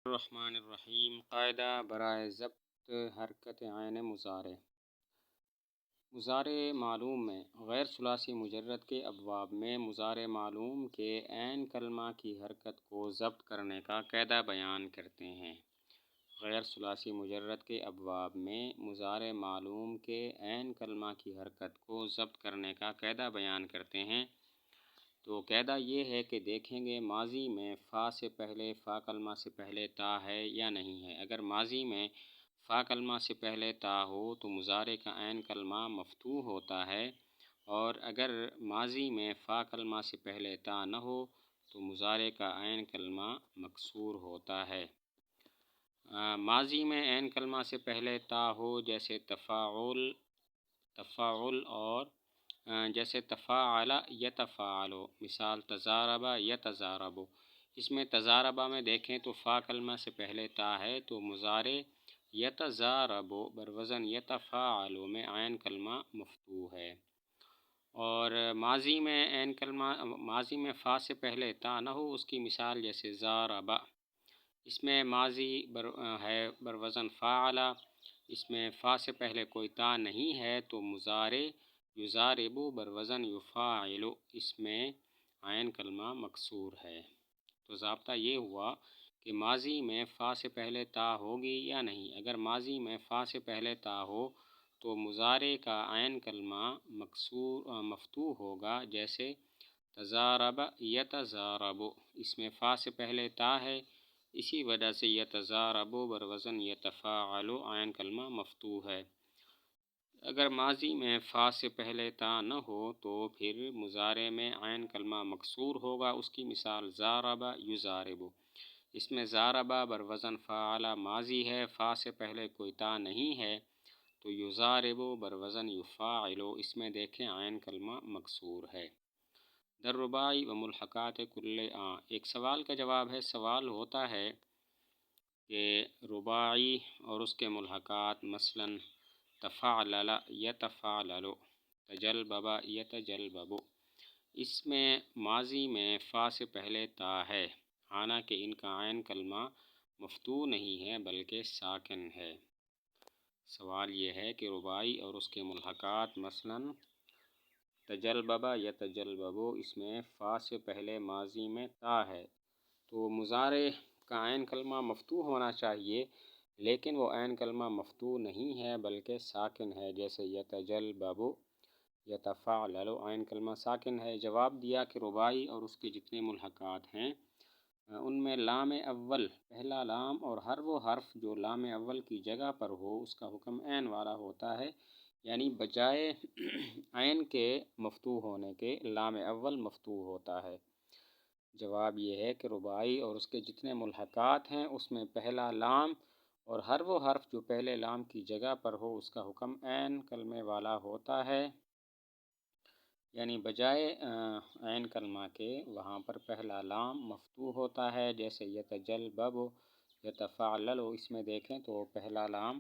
الرحمن الرحیم۔ قاعدہ برائے ضبط حرکت عین مضارع۔ مضارع معلوم میں غیر ثلاثی مجرد کے ابواب میں مضارع معلوم کے عین کلمہ کی حرکت کو ضبط کرنے کا قاعدہ بیان کرتے ہیں۔ غیر ثلاثی مجرد کے ابواب میں مضارع معلوم کے عین کلمہ کی حرکت کو ضبط کرنے کا قاعدہ بیان کرتے ہیں۔ تو قاعدہ یہ ہے کہ دیکھیں گے ماضی میں فا سے پہلے، فا کلمہ سے پہلے تا ہے یا نہیں ہے۔ اگر ماضی میں فا کلمہ سے پہلے تا ہو تو مضارع کا عین کلمہ مفتوح ہوتا ہے، اور اگر ماضی میں فا کلمہ سے پہلے تا نہ ہو تو مضارع کا عین کلمہ مکسور ہوتا ہے۔ ماضی میں عین کلمہ سے پہلے تا ہو جیسے تفاعل اور جیسے تفاعل یتفاعل، مثال تضارب یتضارب۔ اس میں تضارب میں دیکھیں تو فا کلمہ سے پہلے تا ہے تو مضارع یتضارب بروزن یتفاعل میں عین کلمہ مفتوح ہے، اور ماضی میں فا سے پہلے تا نہ ہو، اس کی مثال جیسے ضارب، اس میں ماضی ہے بروزن فاعل، اس میں فا سے پہلے کوئی تا نہیں ہے تو مضارع یضارب بروزن یفاعل، اس میں عین کلمہ مکسور ہے۔ تو ضابطہ یہ ہوا کہ ماضی میں فا سے پہلے تا ہوگی یا نہیں۔ اگر ماضی میں فا سے پہلے تا ہو تو مضارع کا عین کلمہ مفتوح ہوگا، جیسے تضارب یتضارب، اس میں فا سے پہلے تا ہے، اسی وجہ سے یتضارب بروزن یتفاعل عین کلمہ مفتوح ہے۔ اگر ماضی میں فا سے پہلے تا نہ ہو تو پھر مضارع میں عین کلمہ مکسور ہوگا، اس کی مثال ضارب یضارب، اس میں ضارب بروزن فاعل ماضی ہے، فا سے پہلے کوئی تا نہیں ہے تو یضارب بروزن یفاعل، اس میں دیکھیں عین کلمہ مکسور ہے۔ در رباعی و ملحقات کل ایک سوال کا جواب ہے۔ سوال ہوتا ہے کہ رباعی اور اس کے ملحقات مثلا تفعلل یتفعلل، تجلبب یتجلبب، اس میں ماضی میں فا سے پہلے تا ہے، حالانکہ ان کا عین کلمہ مفتوح نہیں ہے بلکہ ساکن ہے۔ سوال یہ ہے کہ رباعی اور اس کے ملحقات مثلا تجلبب یتجلبب، اس میں فا سے پہلے ماضی میں تا ہے، تو مضارع کا عین کلمہ مفتوح ہونا چاہیے، لیکن وہ عین کلمہ مفتوح نہیں ہے بلکہ ساکن ہے، جیسے یتجلبب یتفعلل، عین کلمہ ساکن ہے۔ جواب دیا کہ رباعی اور اس کے جتنے ملحقات ہیں ان میں لام اول، پہلا لام اور ہر وہ حرف جو لام اول کی جگہ پر ہو اس کا حکم عین والا ہوتا ہے، یعنی بجائے عین کے مفتوح ہونے کے لام اول مفتوح ہوتا ہے۔ جواب یہ ہے کہ رباعی اور اس کے جتنے ملحقات ہیں اس میں پہلا لام اور ہر وہ حرف جو پہلے لام کی جگہ پر ہو اس کا حکم عین کلمے والا ہوتا ہے، یعنی بجائے عین کلمہ کے وہاں پر پہلا لام مفتوح ہوتا ہے، جیسے یتجلبب یتفعلل، اس میں دیکھیں تو پہلا لام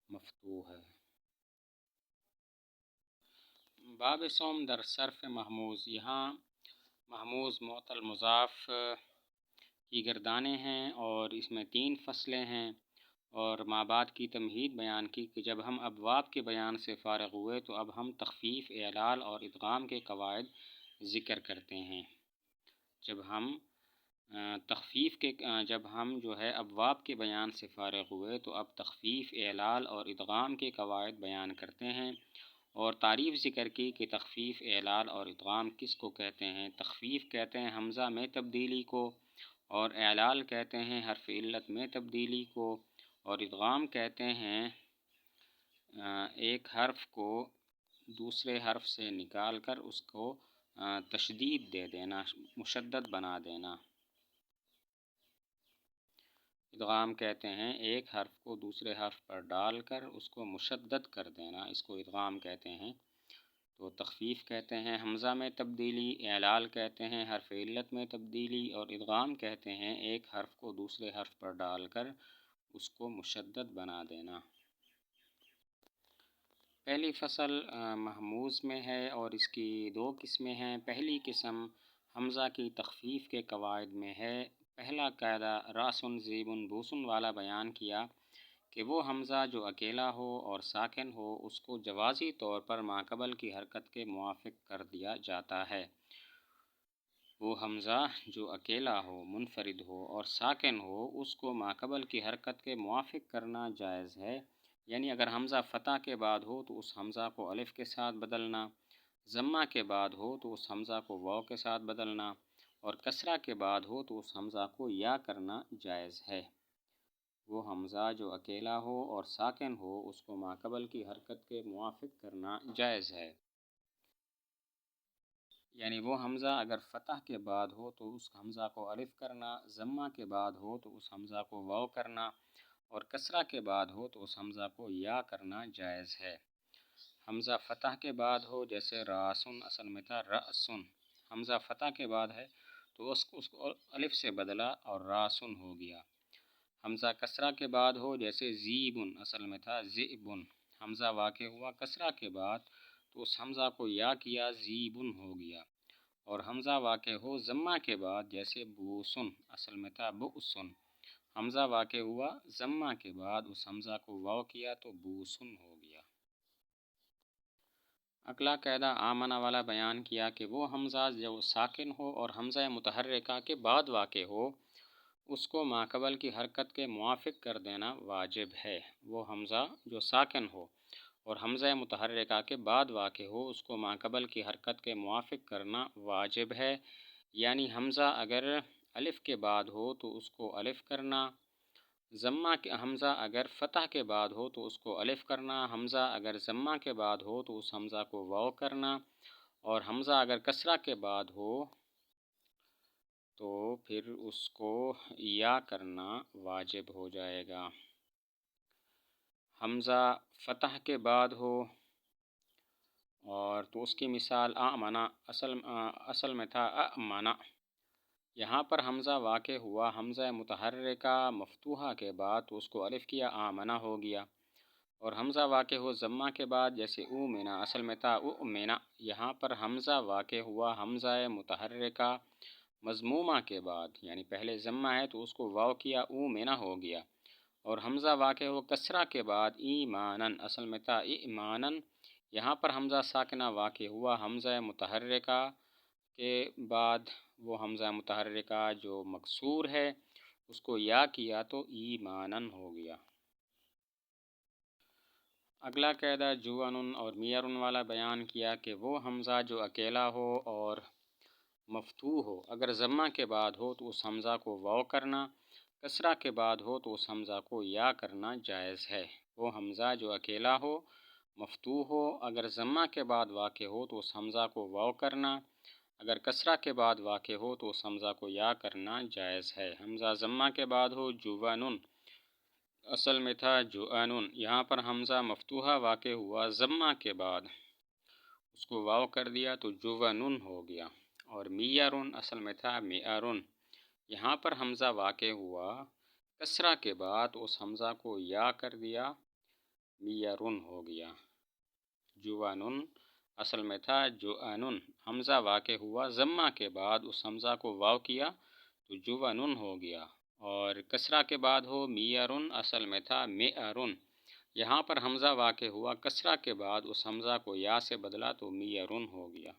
مفتوح ہے۔ باب صوم در صرف محموز، یہاں محموز معطل مضاف کی گردانیں ہیں اور اس میں 3 فصلیں ہیں، اور ما بعد کی تمہید بیان کی کہ جب ہم ابواب کے بیان سے فارغ ہوئے تو اب ہم تخفیف، اعلال اور ادغام کے قواعد ذکر کرتے ہیں۔ جب ہم جو ہے ابواب کے بیان سے فارغ ہوئے تو اب تخفیف، اعلال اور ادغام کے قواعد بیان کرتے ہیں، اور تعریف ذکر کی کہ تخفیف، اعلال اور ادغام کس کو کہتے ہیں۔ تخفیف کہتے ہیں حمزہ میں تبدیلی کو، اور اعلال کہتے ہیں حرف علت میں تبدیلی کو، اور ادغام کہتے ہیں ایک حرف کو دوسرے حرف سے نکال کر اس کو تشدید دے دینا، مشدد بنا دینا۔ ادغام کہتے ہیں ایک حرف کو دوسرے حرف پر ڈال کر اس کو مشدد کر دینا، اس کو ادغام کہتے ہیں۔ تو تخفیف کہتے ہیں حمزہ میں تبدیلی، اعلال کہتے ہیں حرف علت میں تبدیلی، اور ادغام کہتے ہیں ایک حرف کو دوسرے حرف پر ڈال کر اس کو مشدد بنا دینا۔ پہلی فصل محموز میں ہے اور اس کی 2 قسمیں ہیں۔ پہلی قسم حمزہ کی تخفیف کے قواعد میں ہے، پہلا قاعدہ راسن زیبن بوسن والا بیان کیا کہ وہ حمزہ جو اکیلا ہو اور ساکن ہو اس کو جوازی طور پر ماقبل کی حرکت کے موافق کر دیا جاتا ہے۔ وہ حمزہ جو اکیلا ہو، منفرد ہو اور ساکن ہو اس کو ماقبل کی حرکت کے موافق کرنا جائز ہے، یعنی اگر حمزہ فتح کے بعد ہو تو اس حمزہ کو الف کے ساتھ بدلنا، ضمہ کے بعد ہو تو اس حمزہ کو واو کے ساتھ بدلنا اور کسرہ کے بعد ہو تو اس حمزہ کو یا کرنا جائز ہے۔ وہ حمزہ جو اکیلا ہو اور ساکن ہو اس کو ماقبل کی حرکت کے موافق کرنا جائز ہے، یعنی وہ حمزہ اگر فتح کے بعد ہو تو اس حمزہ کو الف کرنا، ضمہ کے بعد ہو تو اس حمزہ کو واو کرنا اور کسرہ کے بعد ہو تو اس حمزہ کو یا کرنا جائز ہے۔ حمزہ فتح کے بعد ہو جیسے راسن، اصل میں تھا رأسن، حمزہ فتح کے بعد ہے تو اس کو الف سے بدلا اور راسن ہو گیا۔ حمزہ کسرہ کے بعد ہو جیسے زیبن، اصل میں تھا زئبن، حمزہ واقع ہوا کسرہ کے بعد تو اس حمزہ کو یا کیا زیبن ہو گیا، اور حمزہ واقع ہو ضمہ کے بعد جیسے بوسن، اصل میں تھا بؤسن، حمزہ واقع ہوا ضمہ کے بعد اس حمزہ کو واو کیا تو بوسن ہو گیا۔ اگلا قاعدہ آمنہ والا بیان کیا کہ وہ حمزہ جو ساکن ہو اور حمزہ متحرکہ کے بعد واقع ہو اس کو ماقبل کی حرکت کے موافق کر دینا واجب ہے۔ وہ حمزہ جو ساکن ہو اور حمزہ متحرکہ کے بعد واقع ہو اس کو ماقبل کی حرکت کے موافق کرنا واجب ہے، یعنی حمزہ اگر الف کے بعد ہو تو اس کو الف کرنا، ضمہ کے حمزہ اگر فتح کے بعد ہو تو اس کو الف کرنا، حمزہ اگر ضمہ کے بعد ہو تو اس حمزہ کو واو کرنا، اور حمزہ اگر کسرہ کے بعد ہو تو پھر اس کو یا کرنا واجب ہو جائے گا۔ حمزہ فتح کے بعد ہو اور تو اس کی مثال آمنہ، اصل میں تھا امنہ، یہاں پر حمزہ واقع ہوا حمزہ متحرکہ مفتوحہ کے بعد تو اس کو الف کیا آمنہ ہو گیا، اور حمزہ واقع ہو ضمہ کے بعد جیسے اومنہ، اصل میں تھا اؤمنہ، یہاں پر حمزہ واقع ہوا حمزہ متحرکہ مضمومہ کے بعد، یعنی پہلے ضمہ ہے تو اس کو واو کیا اومنہ ہو گیا، اور حمزہ واقع ہو کسرہ کے بعد ایمانن، اصل میں تھا ایمانن، یہاں پر حمزہ ساکنہ واقع ہوا حمزہ متحرکہ کے بعد، وہ حمزہ متحرکہ جو مکسور ہے اس کو یا کیا تو ایمانن ہو گیا۔ اگلا قاعدہ جوانن اور میرن والا بیان کیا کہ وہ حمزہ جو اکیلا ہو اور مفتوح ہو اگر ضمہ کے بعد ہو تو اس حمزہ کو واو کرنا، کسرہ کے بعد ہو تو اس حمزہ کو یا کرنا جائز ہے۔ وہ حمزہ جو اکیلا ہو، مفتوح ہو، اگر ضمہ کے بعد واقع ہو تو اس حمزہ کو واو کرنا، اگر کسرہ کے بعد واقع ہو تو اس حمزہ کو یا کرنا جائز ہے۔ حمزہ ضمہ کے بعد ہو جوانن، اصل میں تھا جوانن، یہاں پر حمزہ مفتوحہ واقع ہوا ضمہ کے بعد اس کو واو کر دیا تو جوانن ہو گیا، اور میرن، اصل میں تھا میرن، یہاں پر حمزہ واقع ہوا کسرہ کے بعد اس حمزہ کو یا کر دیا میرن ہو گیا۔ جوانن، اصل میں تھا جوانن، حمزہ واقع ہوا ضمہ کے بعد اس حمزہ کو واو کیا تو جوانن ہو گیا، اور کسرہ کے بعد ہو میرن، اصل میں تھا میرن، یہاں پر حمزہ واقع ہوا کسرہ کے بعد اس حمزہ کو یا سے بدلا تو میرن ہو گیا۔